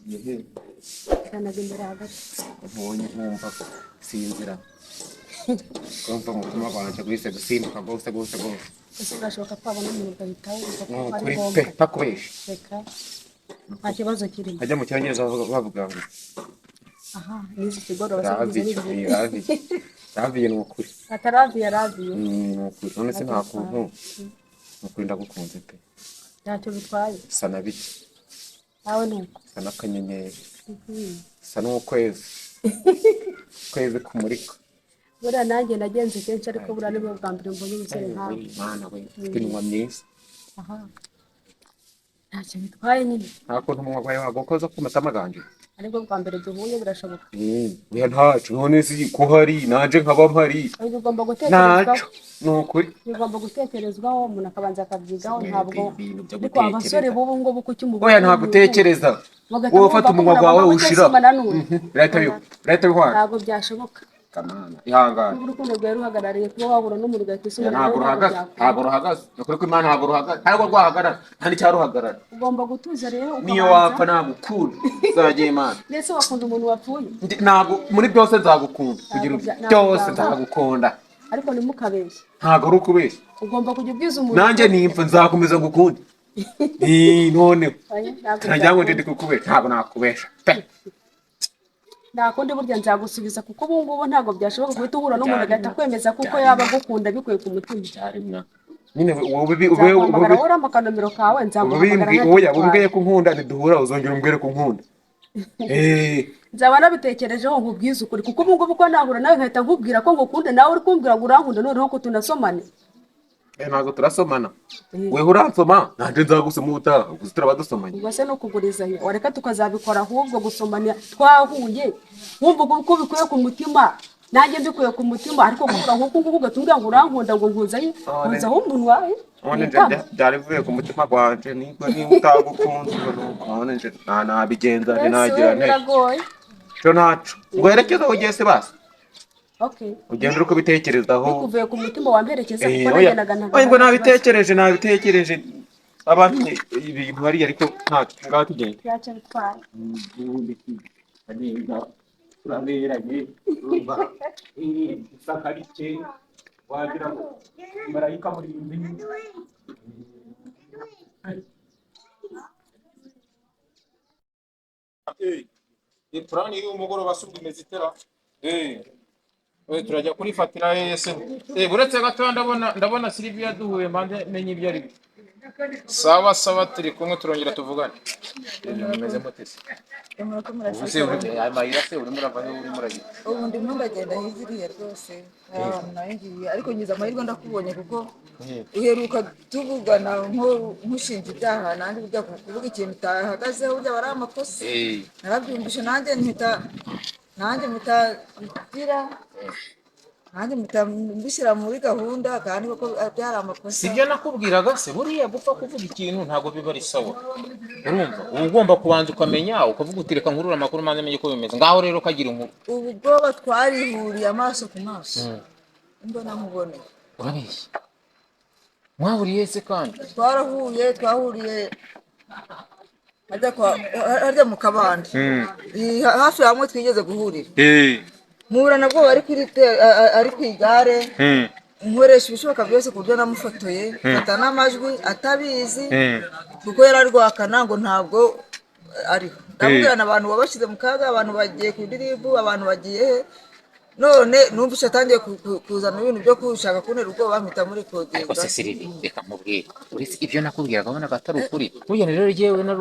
Yehe ubonye nkumva sinzira kumva umutima wanje gwise gusimbuka gose gose gose ese urashoboka ko wabona umuntu ugahita wumva ko ari kuri pe ngombwa ntakubesha reka nta kibazo kirimo hajya mu cyongereza bavuga ngo aha nizi kigoro basigize n'ibintu raviye ni ukuri ataraviye ni ukuri none se nta kuntu ukuri ndagukunze pe ntacyo bitwaye sa na biki nawe nuko sa n'akanyenyeri sa n'ukwezi kwezi kumurika buriya nanjye nagenze kenshi ariko buriya nibwo bwa mbere mbonye umusore nkawe mana we ufite iminwa myiza aha ntacyo bitwaye nyine nta kuntu umunwa wawe wagukoza ku matama ganje aribwo bwa mbere duhuye birashoboka oya ntacu none se ko hari nanje nkaba mpari ariko ugomba gutekerezwaho ntacu ni ukuri bigomba gutekerezwaho umuntu akabanza akabyigaho ntabwo ariko abasore b'ubu ngubu kuki umubona oya nta gutekereza wowe ufata umunwa wawe ushira leta y'ihwana ntabwo byashoboka kamana ihangane urukundo rwawe ruhagarariye kuba wabura n'umuntu ugahita usubira ntabwo ruhagaze ni ukuri ko imana ntabwo ruhagaze ntabwo rwahagarara nta n'icyaruhagarara ugomba gutuza rero niyo wapfa nagukunda uzagiye imana mbese wakunda umuntu wapfuye ntabwo muri byose nzagukunda kugira byose nzagukunda ariko ntimukabeshye ntabwo ari ukubeshya ugomba kujya ubwiza umuntu nanjye nimpfa nzakomeza ngukunde noneho turagira ngo ndende kukubesha ntabwo nakubesha pe nakundi burya nzagusubiza kuko ubu ngubu ntabwo byashoboka guhita uhura n'umuntu agahita kwemeza kuko yaba agukunda bikuye ku mutima nyine nzaguhamagara wowe urama akanomero kawe nzaguhamagara umbwiye ko nkunda ntiduhura uzongera umbwire ko nkunda nzaba nabitekerejeho nkubwize ukuri kuko ubu ngubu ko nahura nawe nkahita nkubwira ko ngukunda nawe uri kumbwira ngo urankunda noneho ko tunasomane ntabwo turasomana wewe uransoma nanjye nzagusoma ubutaha gusa turaba dusomanye ubwo se no kugurizanya wareka tukazabikora ahubwo gusomana twahuye wumva ko bikuye ku mutima nanjye mbikuye ku mutima ariko gukura nk'uko nguko ugatubwira ngo urankunda ngo nkuzaho umunwa none byari bivuye ku mutima gwanje niba utagukunze none nje nabigenza nagira nte cyo naco ngo herekeza ugiye se basi okay ugenda uri kubitekerezaho bikuvuye ku mutima wamperekeza kuko nagendaga ngo nabitekereje abantu ibintu hari ariko ntacyo ngaho tugenda yaca bitwaye uraberanye urumva isakarike wagira ngo marayika muri turani y'umugoroba subwa imeze itera turajya kurifatira ese buretse gato ndabona Sylvia duhuye mbanze menye ibyo ari byo sawa turi kumwe turongera tuvugane bimeze mutese ubu ndimo ndagenda hiziriye rwose ahantu nayo ngiye ariko ngize amahirwe ndakubonye kuko uheruka tuvugana nkushinja ibyaha nanjye burya kuvuga ikintu utahagazeho burya aba ari amakosa narabyumvise nanjye mpita mbishyira muri gahunda kandi koko byari amakosa sibyo nakubwiraga se buriya gupfa kuvuga ikintu ntabwo biba ari sawa urumva uba ugomba kubanza ukamenya ukavuga uti reka nkurure amakuru maze menye uko bimeze ngaho rero ukagira inkuru ubu bwoba twarihuriye amaso ku maso mbona nkuboneye urabeshya mwahuriye se kandi twahuriye harya mu kabande hafi hamwe twigeze guhurira mpura nabwo ari ku igare nkoresha ibishoboka byose ku buryo namufotoye mfata n'amajwi atabizi kuko yararwakana ngo ntabwo ariho ndabwirana abantu babashyize mu kaga abantu bagiye ku diribu abantu bagiye he none numvise atangiye kuzana ibintu byo gushaka kuntera ubwoba mpita muri kodinga ariko se Sylvie reka mubwire uretse ibyo nakubwiraga wabonaga atari ukuri burya rero yewe na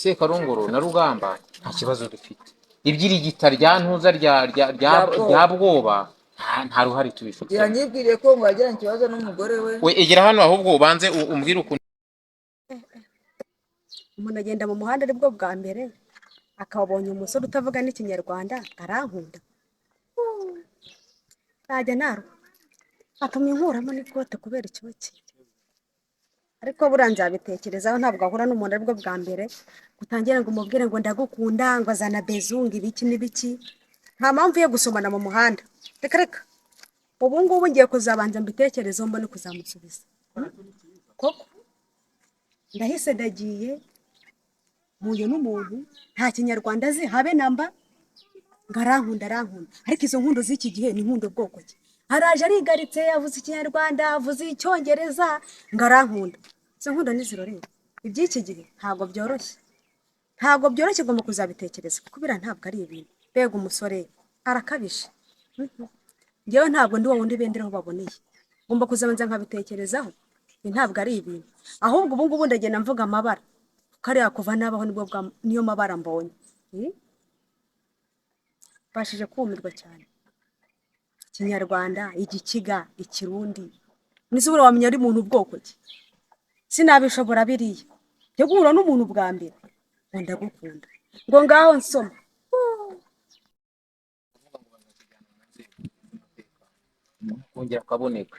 Sekarongoro na Rugamba nta kibazo dufite ibyirigita rya ntuza rya bwoba nta ruhari tubifite yanyibwiriye ko ngo yagiranye ikibazo n'umugore we egera hano ahubwo ubanze umbwire ukuntu umuntu agenda mu muhanda aribwo bwa mbere akabonye umusore utavuga n'ikinyarwanda arankunda najya naruha atumye nkuramo n'ikote kubera ikibazo ariko buriya nzabitekerezaho ntabwo ahura n'umuntu aribwo bwa mbere gutangira ngo umubwire ngo ndagukunda ngo azana bezungu ibiki n'ibiki nta mpamvu yo gusomana mu muhanda reka ubu ngubu ngiye kuzabanza mbitekerezeho mbone kuzamusubiza koko ndahise ndagiye mpuye n'umuntu nta kinyarwanda azi habe namba ngo arankunda ariko izo nkundo z'iki gihe ni inkundo bwoko ki araje arigaritse avuze ikinyarwanda avuze icyongereza ngo arankunda izo nkundo nizirorere iby'iki gihe ntabwo byoroshye ugomba kuzabitekereza kuko biriya ntabwo ari ibintu mbega umusore arakabije njyewe ntabwo ndi wundi benderaho baboneye ngomba kuzabanza nkabitekerezaho ibi ntabwo ari ibintu ahubwo ubu ngubu ndagenda mvuga amabara kariya kuva nabaho niyo mabara mbonye bashije kumirwa cyane ikinyarwanda igikiga ikirundi nizubura wamenya ari muntu ubwoko ki sinabishobora biriya byo guhura n'umuntu bwa mbere ngo ndagukunda ngo ngaho nsoma kongera akaboneka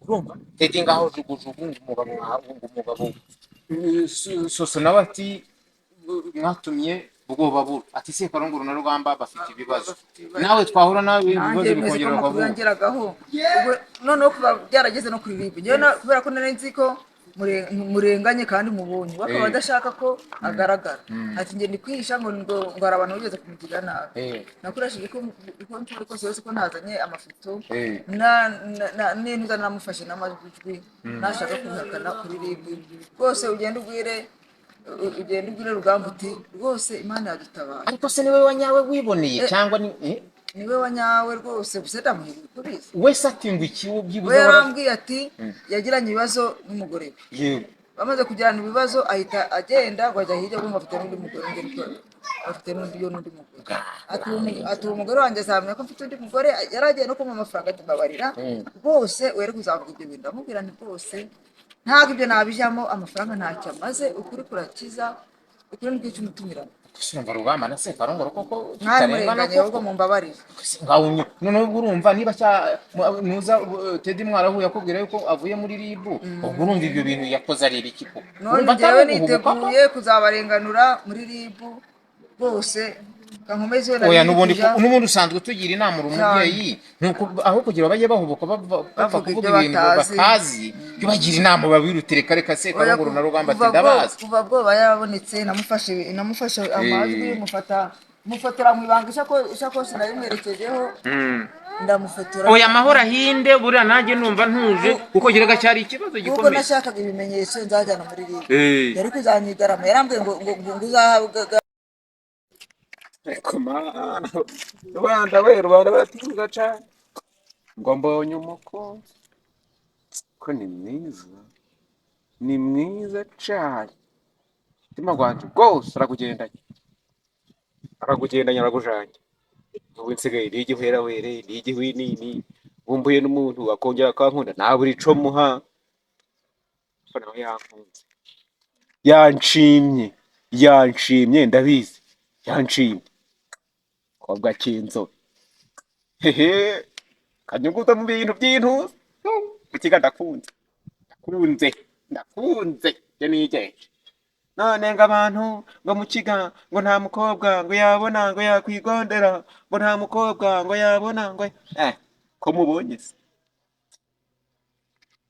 urumva tete ngaho jugujugu umugabo soso nawe ati mwatumye ubwoba bura ati Sekarongoro na Rugamba bafite ibibazo nawe twahura nawe ibibazo bikongera bakavuga noneho kuba byarageze no kuri ribu kubera ko nari nzi ko murenganye kandi mubonye bakaba badashaka ko agaragara ati ngende kwihisha ngo hari abantu bigeze kumugirira nabi nakoresheje ko nshoboye kose yose ko ntazanye amafoto n'intuza namufashe n'amajwi nashaka kubihakana kuri ribu rwose ugenda ubwire Rugamba uti rwose Imana yadutabara ariko se niwe wanyawe wiboneye cyangwa niwe wanyawe rwose gusa ndamuhirira kubizi wese atingwa ikiwo byibuze yarambwiye ati yagiranye ibibazo n'umugore we yego bamaze kugirana ibibazo ahita agenda ngo ajya hirya bumva afite n'undi mugore afite n'undi mugore ati uwo mugore wanjye azamenya ko mfite undi mugore yaragiye no kumuha amafaranga ati mbabarira rwose were kuzavuga ibyo bintu ndamubwira nti rwose ntabwo ibyo nabijyamo amafaranga ntacyo amaze ukuri kurakiza ukuri n'ubwica umutumirano gusa Rugamba na Sekarongoro koko mwarenganye ahubwo mumbabarire ngawunye noneho urumva niba nuza Teddy mwarahuye akubwira yuko avuye muri ribu ubwo urumva ibyo bintu yakoze ari ibiki ko none njyewe niteguye kuzabarenganura muri ribu bose oya n'ubundi usanzwe tugira inama umubyeyi aho kugira bajye bahubuka bapfa kuvuga ibintu batazi byo bagira inama babirutire reka Sekarongoro na Rugamba ati ndabazi kuva bwoba yarabonetse namufashe amajwi mufotora mu ibanga ishakoshi narimwerekejeho ndamufotora oya amahoro ahinde buriya nanjye numva ntuje kuko giraga cyari ikibazo gikomeye kuko nashakaga ibimenyetso nzajyana muri ribu yari kuzanyigarama yarambwiye ngo uzahabwa rubanda baratinyuka cyane ngo mbonye umukunzi ko ni mwiza cyane umutima wanjye rwose arakugendanye aragujanye ubu nsigaye nigihwera were nigihwinini wumbuye n'umuntu akongera akankunda nabura ico muha ko nawe yanshimye ndabizi yanshimye kobwa cy'inzobe hehe kanyuguta mu bintu by'intuza ukiga ndakunze je nigeje none ngo abantu ngo mukiga ngo nta mukobwa ngo yabona ngo yakwigondera ngo nta mukobwa ngo yabona ngo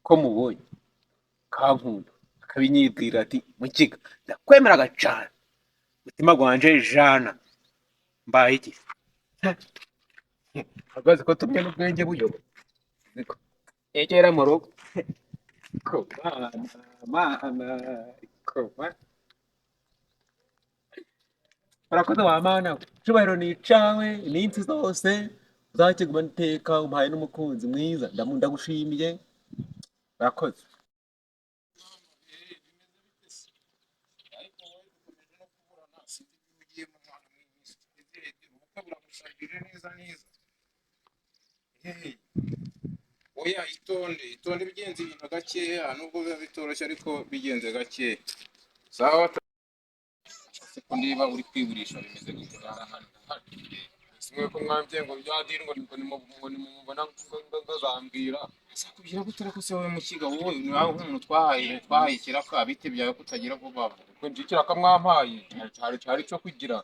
ko mubonye kankunda akabinyibwira ati mukiga ndakwemeraga cyane mutima gwanje jana mbaye iki agaze ko tumye n'ubwenge buyobo egera mu rugo ko mana urakoze wa mana cyubahiro ni icawe iminsi zose uzakiguma iteka umpaye n'umukunzi mwiza ndagushimiye urakoze oya itonde bigenze ibintu gakeya nubwo biba bitoroshye ariko bigenze gakeya sawa ko niba uri kwiburisha bimeze gutya simwe ko mwambye ngo byadiri ngo nimubona ngazambwira sakubwira gutera ko se wowe mukiga wowe nawe nk'umuntu twahayikira ka biti byawe kutagira vuba kuko njikira kamwampaye cyari cyo kugira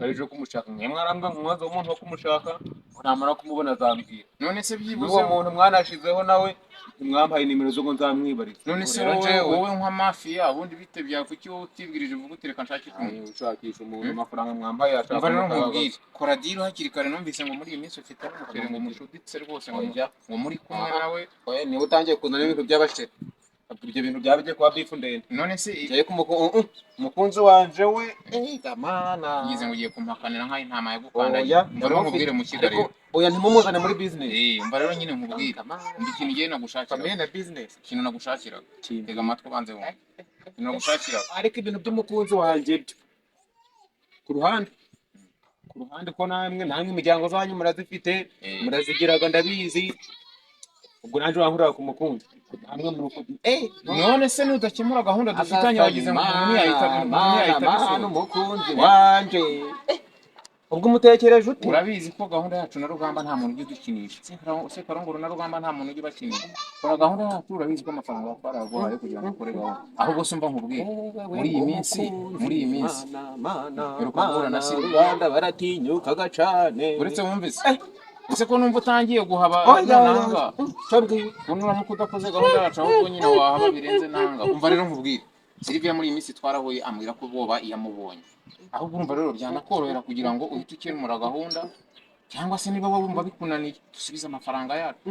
aje kumushaka mwarambwa mwazo umuntu wo kumushaka namara kumubona azambwira none se byibuze uwo muntu mwanashizeho nawe mwambaye nimero zo ngo nzamwibariza none se wowe nka mafiya ubundi bite byakuki wowe utibwirije uvuga uti reka nshake umuntu ushakisha umuntu amafaranga mwambaye ashaka umva rero nkubwire kora deal hakiri kare numvise ngo muri iyi minsi ufite umukere ngo mushuditse rwose ngo njya ngo muri kumwe nawe niba utangiye kuzana ibintu by'abasheri ibyo bintu byaba bigiye kuba bifu ndende none se yaye umukunzi wanje we gamana yize ngo ugiye kumpakanira nkaho intama yagukandagiye mva rero nkubwire mu Kigali oya ntimumuzane muri business mva rero nyine nkubwire ndi ikintu ngiye nagushakira famille na business ikintu nagushakira tega amatwi ubanze wumve ikintu nagushakira ariko ibintu by'umukunzi wanje ku ruhande ko namwe imiryango zanyu murazifite murazigiraga ndabizi ubwo naje wahurira ku mukunzi hamwe mu rukundo none se nudakemura gahunda dufitanye wagize ngo umuntu yahita umukunzi wanje ubwo umutekereje ute urabizi ko gahunda yacu na Rugamba nta muntu ujya udukinisha se Karongoro na Rugamba nta muntu ujya ubakinisha kora gahunda yacu urabizi ko amafaranga twaraguhaye kugira ngo ukore gahunda ahubwo se mba nkubwire muri iyi minsi Rugamba na Ruganda baratinyukaga cane uretse wumvise ese ko numva utangiye guhaba nanga unura udakoze gahunda yacu ahubwo nyine wahaba birenze nanga umva rero nkubwire Silvia muri iyi minsi twarahuye ambwira ko boba yamubonye ahubwo urumva rero byanakorohera kugira ngo uhite ukemura gahunda cyangwa se niba wumva bikunaniye dusubize amafaranga yacu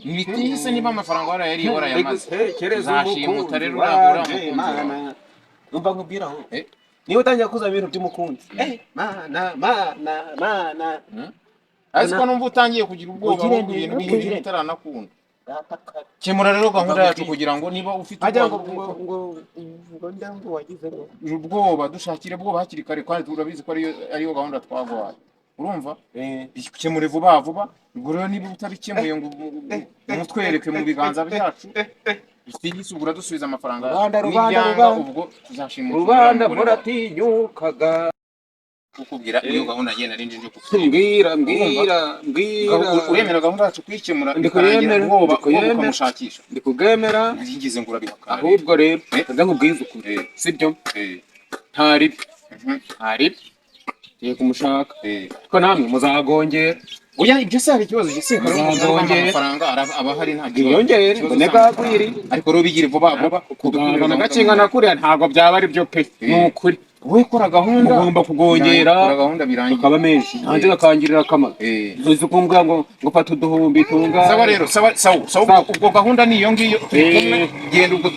nibitise niba amafaranga warayariye warayamaze uzashimuta rero uragura umukunzi umva nkubwira aho niba utangiye kuza ibintu by'umukunzi mana ariko numva utangiye kugira ubwoba bwo ibintu byinshi bitaranakunda kemura rero gahunda yacu kugira ngo niba ufite ubwoba dushakire ubwoba hakiri kare kandi turabizi ko ariyo gahunda twaguhaye urumva bikemure vuba vuba ubwo rero niba utabikemuye ngo mutwereke mu biganza byacu bitigisumbura dusubiza amafaranga Rubanda ubwo tuzashimira Rubanda muratinyukaga kukubwira iyo gahunda ngiye narindi nje kukubwira mbwira uremera gahunda yacu kwikemura ndikuyemera ubwoba ukamushakisha ndikugwemera ngize ngo urabihakana ahubwo rero ndaga nkubwiza ukuri sibyo ntari tugiye kumushaka ko namwe muzagongera oya ibyo se hari ikibazo gise amafaranga aba hari nta yongere mboneka kwiri ariko rero bigire vuba vuba kugana gakingana kuriya ntabwo byaba ari byo pe nukuri wowe kora gahunda ugomba kugongera gahunda birangiye ukaba menshi nanjye gakangirira akamaro ntuzi kumbwa ngo fata uduhumbi tunga sawa rero sawa ubwo gahunda niyo ngiyo genda ubwo